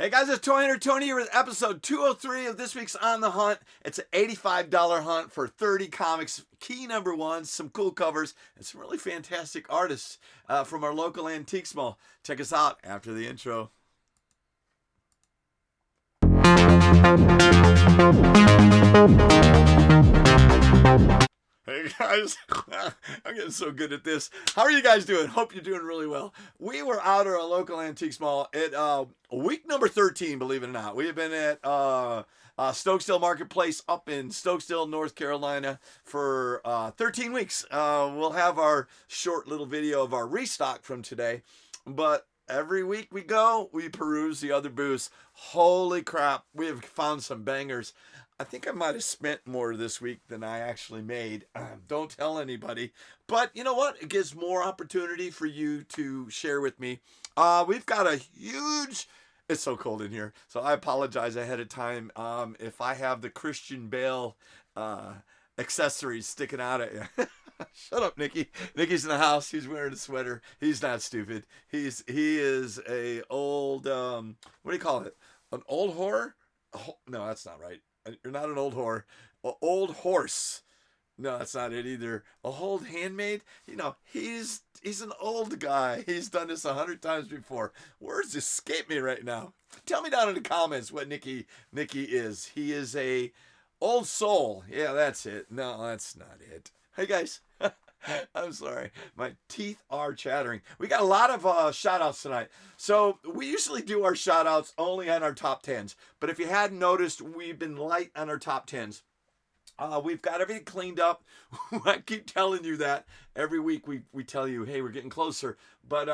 Hey guys, it's Toy Hunter Tony here with episode 203 of this week's On the Hunt. It's an $85 hunt for 30 comics, key number ones, some cool covers, and some really fantastic artists from our local antiques mall. Check us out after the intro. Hey guys, I'm getting so good at this. How are you guys doing? Hope you're doing really well. We were out at our local antiques mall at week number 13, believe it or not. We have been at Stokesdale Marketplace up in Stokesdale, North Carolina for 13 weeks. We'll have our short little video of our restock from today, but every week we go, we peruse the other booths. Holy crap, we have found some bangers. I think I might have spent more this week than I actually made. Don't tell anybody. But you know what? It gives more opportunity for you to share with me. We've got a huge... It's so cold in here, so I apologize ahead of time if I have the Christian Bale accessories sticking out at you. Shut up, Nikki. Nikki's in the house. He's wearing a sweater. He's not stupid. He is a old... what do you call it? An old whore? No, that's not right. You're not an old whore. An old horse. No, that's not it either. A old handmaid. You know, he's an old guy. He's done this 100 times before. Words escape me right now. Tell me down in the comments what Nikki is. He is a old soul. Yeah, that's it. No, that's not it. Hey guys. I'm sorry. My teeth are chattering. We got a lot of shout outs tonight. So we usually do our shout outs only on our top 10s. But if you hadn't noticed, we've been light on our top 10s. We've got everything cleaned up. I keep telling you that every week we tell you, hey, we're getting closer. But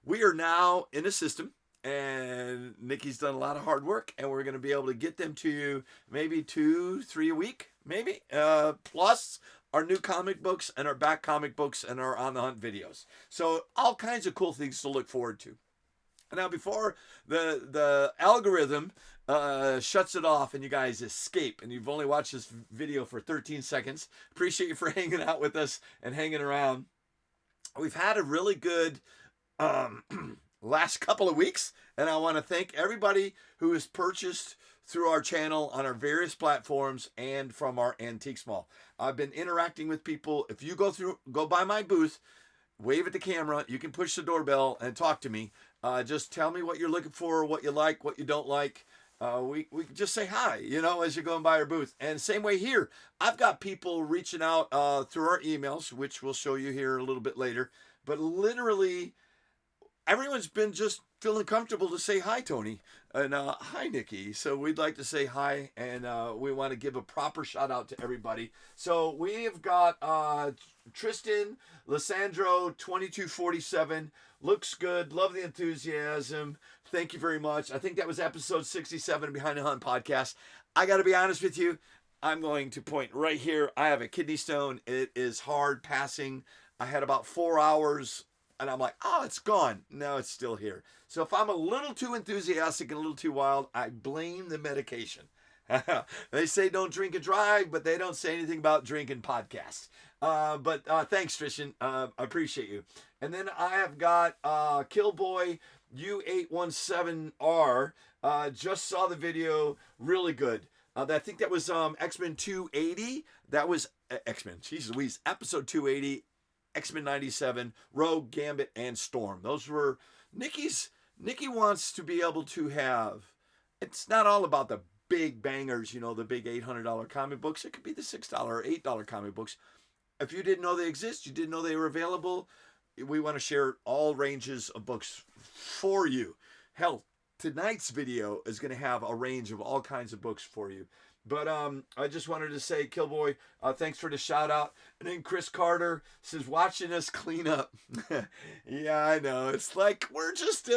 we are now in a system. And Nikki's done a lot of hard work. And we're going to be able to get them to you maybe 2-3 a week. Maybe. Plus our new comic books and our back comic books and our On the Hunt videos. So all kinds of cool things to look forward to. Now, before the algorithm shuts it off and you guys escape and you've only watched this video for 13 seconds, appreciate you for hanging out with us and hanging around. We've had a really good last couple of weeks, and I want to thank everybody who has purchased through our channel on our various platforms and from our antiques mall. I've been interacting with people. If you go by my booth, wave at the camera, you can push the doorbell and talk to me. Just tell me what you're looking for, what you like, what you don't like. We can just say hi, you know, as you're going by our booth. And same way here, I've got people reaching out through our emails, which we'll show you here a little bit later. But literally, everyone's been just feeling comfortable to say hi, Tony, and hi, Nikki. So we'd like to say hi, and we want to give a proper shout out to everybody. So we have got Tristan Lissandro 2247. Looks good. Love the enthusiasm. Thank you very much. I think that was episode 67 Behind the Hunt podcast. I got to be honest with you. I'm going to point right here. I have a kidney stone. It is hard passing. I had about 4 hours. And I'm like, oh, it's gone. No, it's still here. So if I'm a little too enthusiastic and a little too wild, I blame the medication. They say don't drink and drive, but they don't say anything about drinking podcasts. But thanks, Tristan. I appreciate you. And then I have got Killboy U817R. Just saw the video. Really good. I think that was X-Men 280. That was X-Men. Jeez Louise. Episode 280. X-Men 97, Rogue, Gambit, and Storm. Those were Nikki's. Nikki wants to be able to have, it's not all about the big bangers, you know, the big $800 comic books. It could be the $6 or $8 comic books. If you didn't know they exist, you didn't know they were available, we want to share all ranges of books for you. Hell, tonight's video is going to have a range of all kinds of books for you. But I just wanted to say, Killboy, thanks for the shout out. And then Chris Carter says, watching us clean up. Yeah, I know. It's like we're just,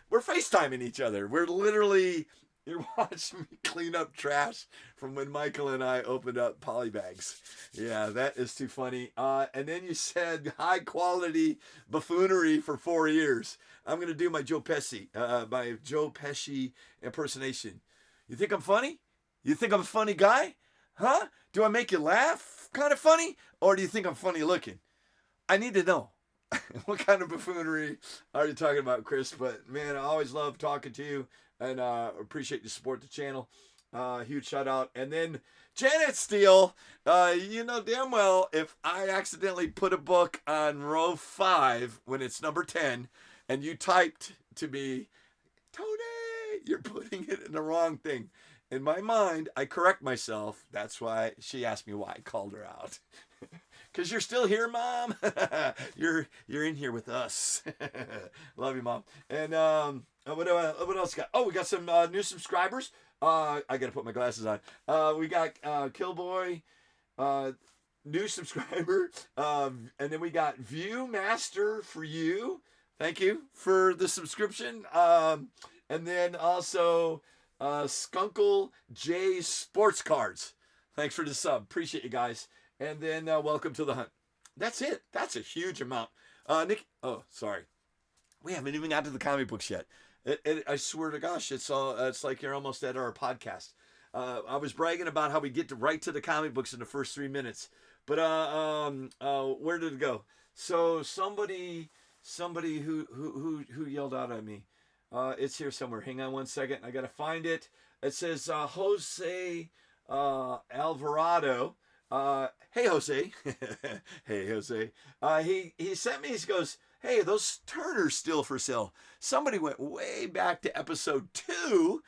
we're FaceTiming each other. We're literally, you're watching me clean up trash from when Michael and I opened up poly bags. Yeah, that is too funny. And then you said high quality buffoonery for 4 years. I'm going to do my Joe Pesci impersonation. You think I'm funny? You think I'm a funny guy? Huh? Do I make you laugh kind of funny? Or do you think I'm funny looking? I need to know. What kind of buffoonery are you talking about, Chris? But man, I always love talking to you, and appreciate you support the channel. Huge shout out. And then Janet Steele, you know damn well if I accidentally put a book on row 5 when it's number 10, and you typed to me, Tony, you're putting it in the wrong thing. In my mind, I correct myself. That's why she asked me why I called her out. Because you're still here, Mom. you're in here with us. Love you, Mom. And what else got? Oh, we got some new subscribers. I gotta put my glasses on. We got Killboy, new subscriber, and then we got Viewmaster for you. Thank you for the subscription. And then also Skunkle J Sports Cards. Thanks for the sub. Appreciate you guys. And then welcome to the hunt. That's it. That's a huge amount. Nick. Oh, sorry. We haven't even got to the comic books yet. I swear to gosh, it's like you're almost at our podcast. I was bragging about how we get right to the comic books in the first 3 minutes, but where did it go? So somebody who yelled out at me. It's here somewhere. Hang on one second. I gotta find it. It says Jose Alvarado. Hey Jose. Hey Jose. He sent me. He goes, hey, those Turners still for sale. Somebody went way back to episode 2.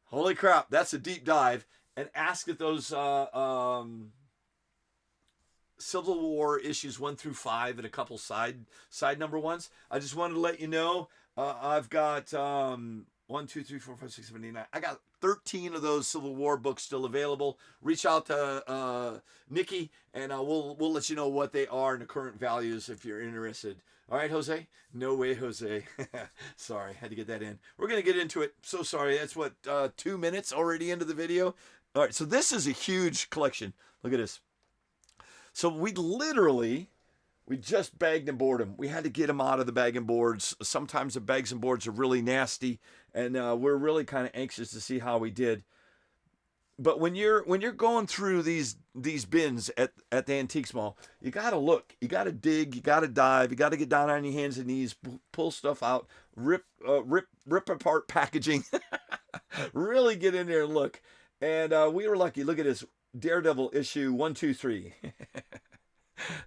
Holy crap, that's a deep dive. And asked if those Civil War issues 1 through 5 and a couple side number ones. I just wanted to let you know I've got 1, 2, 3, 4, 5, 6, 7, 8, 9. I got 13 of those Civil War books still available. Reach out to Nikki, and we'll let you know what they are and the current values if you're interested. All right, Jose? No way, Jose. Sorry, had to get that in. We're going to get into it. So sorry. That's what, 2 minutes already into the video? All right, so this is a huge collection. Look at this. So we just bagged and boarded them. We had to get them out of the bag and boards. Sometimes the bags and boards are really nasty, and we're really kind of anxious to see how we did. But when you're going through these bins at the Antiques Mall, you gotta look, you gotta dig, you gotta dive, you gotta get down on your hands and knees, pull stuff out, rip apart packaging, really get in there and look. And we were lucky. Look at this, Daredevil issue 123.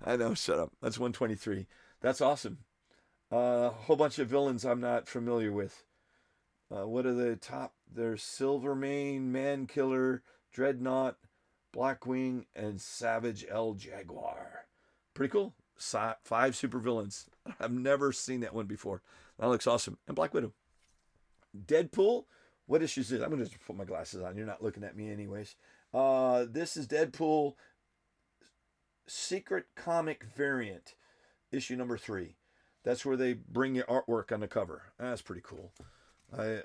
I know, shut up. That's 123. That's awesome. A whole bunch of villains I'm not familiar with. What are the top? There's Silvermane, Mankiller, Dreadnought, Blackwing, and Savage L Jaguar. Pretty cool. 5 super villains. I've never seen that one before. That looks awesome. And Black Widow. Deadpool. What issues is it? I'm going to just put my glasses on. You're not looking at me anyways. This is Deadpool Secret Comic Variant, issue number 3. That's where they bring your artwork on the cover. That's pretty cool. I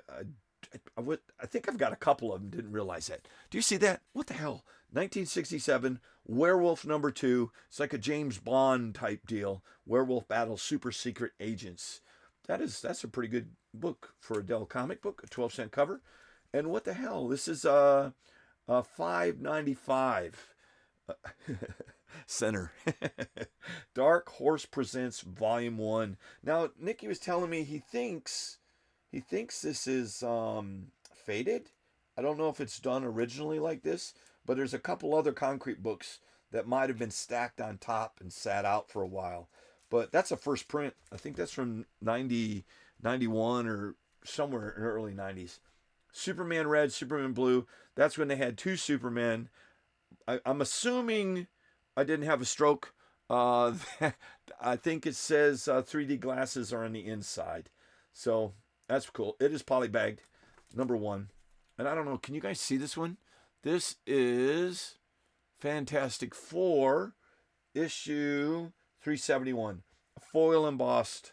think I've got a couple of them. Didn't realize that. Do you see that? What the hell? 1967 Werewolf number 2. It's like a James Bond type deal. Werewolf battles super secret agents. That's a pretty good book for a Dell comic book. A 12-cent cover. And what the hell? This is $5.95. Center. Dark Horse Presents Volume 1. Now Nicky was telling me he thinks this is faded. I don't know if it's done originally like this, but there's a couple other concrete books that might have been stacked on top and sat out for a while. But that's a first print. I think that's from 90, 91 or somewhere in the early 90s. Superman Red, Superman Blue. That's when they had 2 Supermen. I'm assuming I didn't have a stroke. I think it says 3D glasses are on the inside. So that's cool. It is polybagged, number 1. And I don't know, can you guys see this one? This is Fantastic Four, issue 371. A foil embossed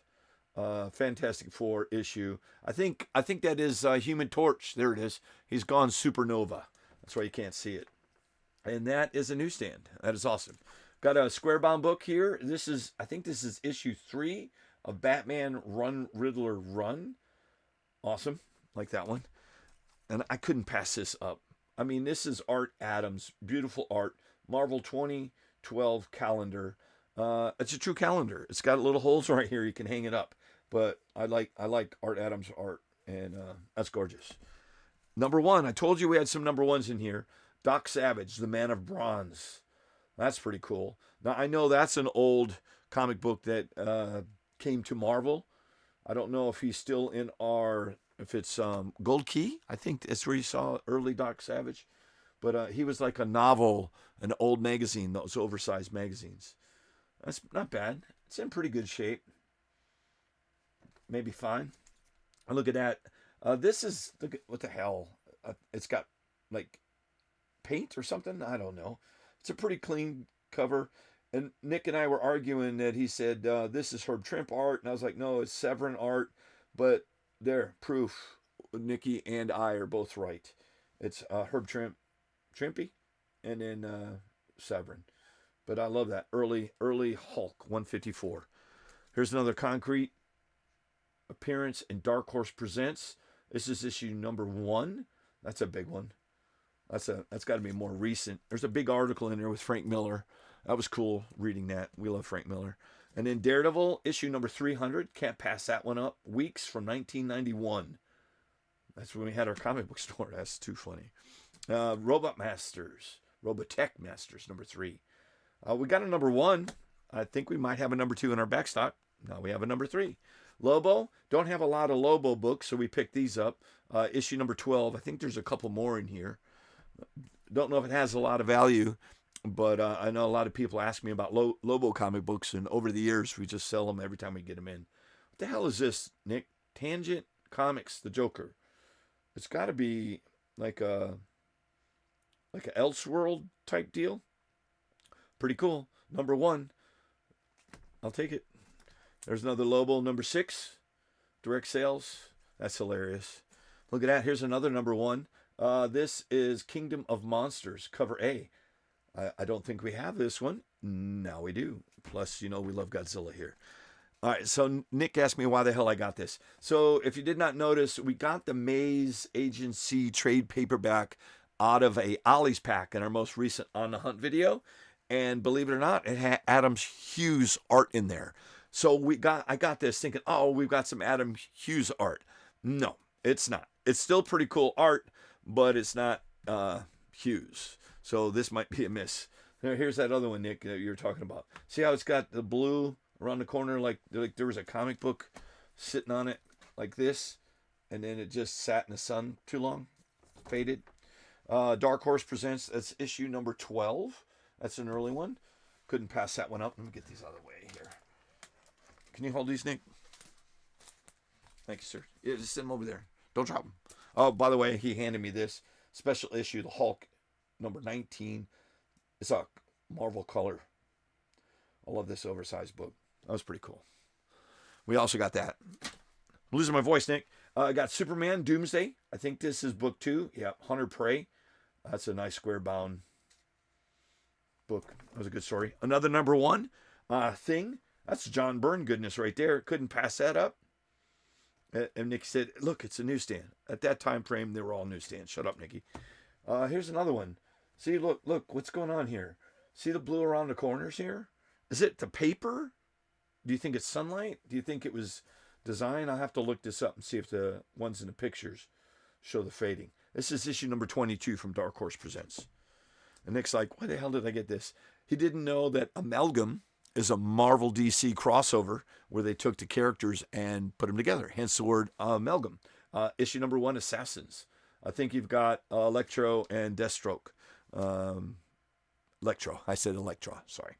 Fantastic Four issue. I think that is Human Torch. There it is. He's gone supernova. That's why you can't see it. And that is a newsstand. That is awesome. Got a square bound book here. I think this is issue 3 of Batman Run Riddler Run. Awesome. Like that one. And I couldn't pass this up. I mean, this is Art Adams. Beautiful art. Marvel 2012 calendar. It's a true calendar. It's got little holes right here. You can hang it up. But I like Art Adams' art, and that's gorgeous. Number one, I told you we had some number ones in here. Doc Savage, The Man of Bronze. That's pretty cool. Now I know that's an old comic book that came to Marvel. I don't know if he's still in our if it's Gold Key. I think that's where you saw early Doc Savage. But he was like a novel, an old magazine, those oversized magazines. That's not bad. It's in pretty good shape. Maybe fine. I look at that. This is what the hell? It's got like paint or something. I don't know. It's a pretty clean cover. And Nick and I were arguing that he said this is Herb Trimp art, and I was like, no, it's Severin art. But there, proof. Nikki and I are both right. It's Herb Trimpy, and then Severin. But I love that early Hulk 154. Here's another concrete appearance in Dark Horse Presents. This is issue number 1. That's a big one. That's got to be more recent. There's a big article in there with Frank Miller. That was cool reading that. We love Frank Miller. And then Daredevil issue number 300. Can't pass that one up. Weeks from 1991. That's when we had our comic book store. That's too funny. Robotech Masters number 3. We got a number 1. I think we might have a number 2 in our backstock. Now we have a number 3. Lobo. Don't have a lot of Lobo books, so we picked these up. Issue number 12. I think there's a couple more in here. Don't know if it has a lot of value, but I know a lot of people ask me about Lobo comic books, and over the years, we just sell them every time we get them in. What the hell is this, Nick? Tangent Comics, The Joker. It's got to be like an Elseworld type deal. Pretty cool. Number 1. I'll take it. There's another Lobo, number 6. Direct sales. That's hilarious. Look at that. Here's another number 1. This is Kingdom of Monsters, cover A. I don't think we have this one. Now we do. Plus, we love Godzilla here. All right, so Nick asked me why the hell I got this. So if you did not notice, we got the Maze Agency trade paperback out of a Ollie's pack in our most recent On the Hunt video. And believe it or not, it had Adam Hughes art in there. So I got this thinking, oh, we've got some Adam Hughes art. No, it's not. It's still pretty cool art, but it's not Hughes. So this might be a miss. Here's that other one, Nick, that you were talking about. See how it's got the blue around the corner, like there was a comic book sitting on it like this, and then it just sat in the sun too long, faded. Dark Horse Presents, that's issue number 12. That's an early one. Couldn't pass that one up. Let me get these out of the way here. Can you hold these, Nick? Thank you, sir. Yeah, just send them over there. Don't drop them. Oh, by the way, he handed me this special issue, the Hulk, number 19. It's a Marvel color. I love this oversized book. That was pretty cool. We also got that. I'm losing my voice, Nick. I got Superman Doomsday. I think this is book 2. Yeah, Hunter Prey. That's a nice square bound book. That was a good story. Another number 1 Thing. That's John Byrne goodness right there. Couldn't pass that up. And Nick said, look, it's a newsstand. At that time frame, they were all newsstands. Shut up, Nicky. Here's another one. See, look, what's going on here? See the blue around the corners here? Is it the paper? Do you think it's sunlight? Do you think it was design? I'll have to look this up and see if the ones in the pictures show the fading. This is issue number 22 from Dark Horse Presents. And Nick's like, why the hell did I get this? He didn't know that Amalgam is a Marvel DC crossover where they took the characters and put them together. Hence the word amalgam. Issue number 1, Assassins. I think you've got Electro and Deathstroke. Electro. I said Electra. Sorry.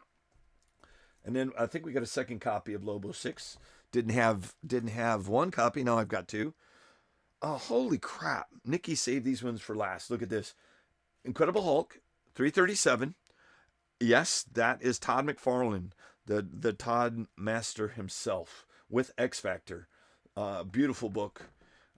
And then I think we got a second copy of Lobo 6. Didn't have one copy. Now I've got 2. Oh, holy crap. Nikki saved these ones for last. Look at this. Incredible Hulk, 337. Yes, that is Todd McFarlane, the Todd master himself with X Factor. Beautiful book.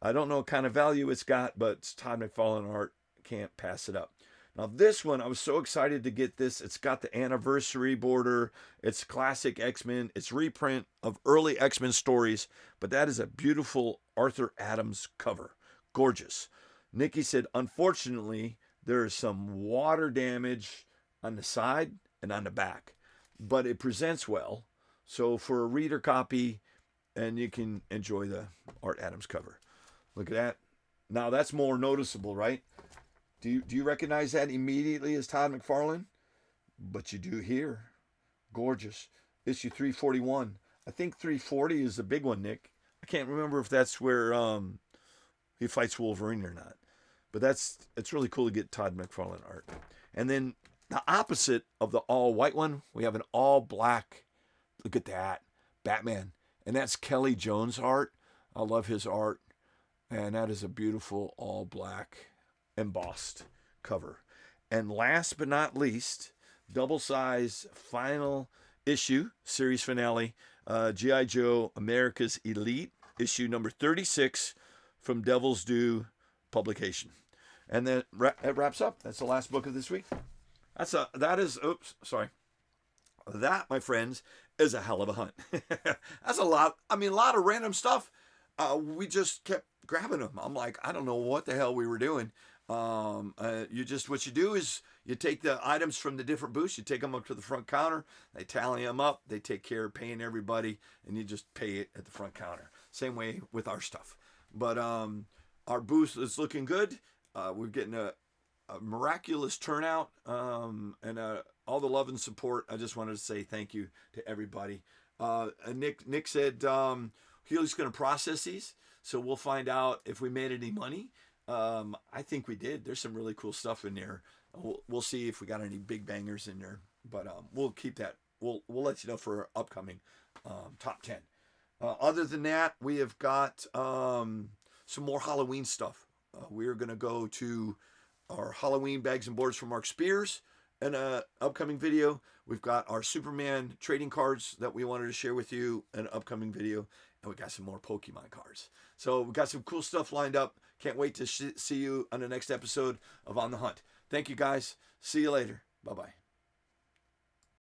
I don't know what kind of value it's got, but it's Todd McFarlane art. Can't pass it up. Now this one, I was so excited to get this. It's got the anniversary border. It's classic X-Men. It's reprint of early X-Men stories, but that is a beautiful Arthur Adams cover. Gorgeous. Nikki said, unfortunately, there is some water damage on the side and on the back. but it presents well. So for a reader copy, and you can enjoy the Art Adams cover. Look at that. Now that's more noticeable, right? Do you recognize that immediately as Todd McFarlane? But you do here. Gorgeous. Issue 341. I think 340 is the big one, Nick. I can't remember if that's where he fights Wolverine or not. But it's really cool to get Todd McFarlane art. And then the opposite of the all white one, we have an all black. Look at that. Batman. And that's Kelly Jones art. I love his art. And that is a beautiful all black embossed cover. And last but not least, double size final issue, series finale, G.I. Joe America's Elite, issue number 36 from Devil's Due Publication. And then it wraps up. That's the last book of this week. That, my friends, is a hell of a hunt. That's a lot. I mean, a lot of random stuff. We just kept grabbing them. I'm like, I don't know what the hell we were doing. What you do is you take the items from the different booths, you take them up to the front counter, they tally them up, they take care of paying everybody, and you just pay it at the front counter. Same way with our stuff. But our booth is looking good. We're getting a miraculous turnout, and all the love and support. I just wanted to say thank you to everybody. Nick said he's going to process these, so we'll find out if we made any money. I think we did. There's some really cool stuff in there. We'll see if we got any big bangers in there, but we'll keep that. We'll let you know for our upcoming top 10. Other than that, we have got some more Halloween stuff. We're going to go to our Halloween bags and boards from Mark Spears in an upcoming video. We've got our Superman trading cards that we wanted to share with you in an upcoming video. And we got some more Pokemon cards. So we got some cool stuff lined up. Can't wait to see you on the next episode of On the Hunt. Thank you, guys. See you later. Bye-bye.